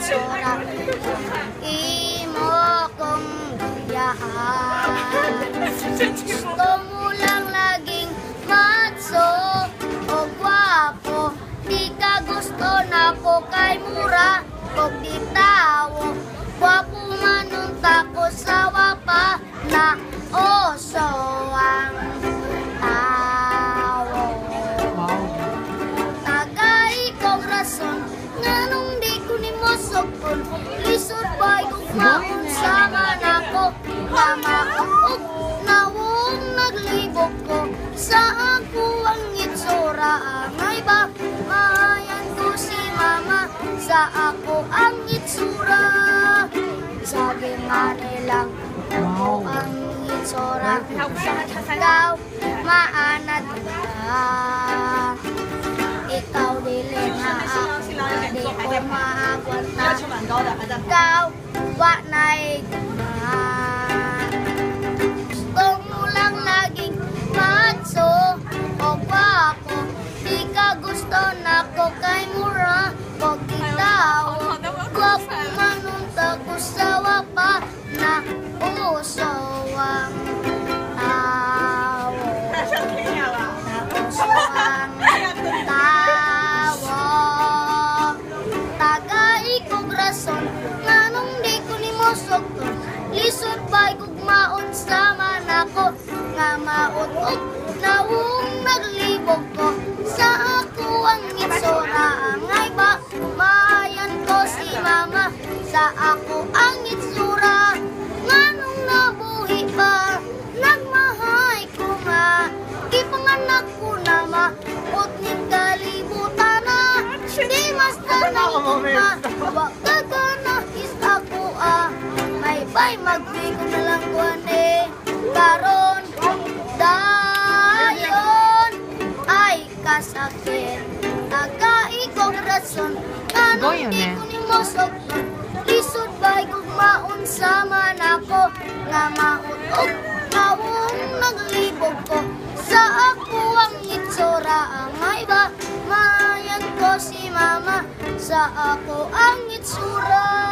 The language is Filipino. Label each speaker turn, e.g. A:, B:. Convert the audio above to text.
A: itsura. Imo kong gayaan. Gusto mo lang laging matso o gwapo. Di ka gusto na ko kay mura o di tawo. Gwapo manunta ko sa wapa na oso ang tawo. Tagay kong rason nga nung di ko ni mo sokon. Lisod ba'y gugmaon sa manako. Kamaok nawong naglibok ko sa ako ang itsura. Angay ba mahayan ko si mama sa ako ang itsura. Sabi nga nilang ako ang itsura. Ikaw maanad ka. Ikaw dili na ako. Di ko maagwanta. Ikaw wa na'y guna. Gusto mo lang laging matso o gwapo. Di ka gusto na ko kay mura o gitaw. Gwapo manunta ko sa wapa na uso ang tawo. Na uso ang tawo. Tagay kong rason nga nung di ko ni mo sokton. Lisod ba'y gugmaon sa manako. Nga maot-ot nawong naglibog ko sa ako ang itsura. Angay ba mayan ko si mama sa ako ang itsura. Nga nung nabuhi pa nagmahay ko nga. Di panganak ko na maot ning kalibutan na. Di mas tanay ko pa wag ka na is ako may bay magwi ko na lang kuwane. Karon dayon ay kasakit. Tagay kong rason kanong di ko ni mo sokton. Lisod ba'y gugmaon sa manako. Nga mautog nawong naglibog ko sa ako ang itsura. Angay ba mayan ko si mama sa ako ang itsura.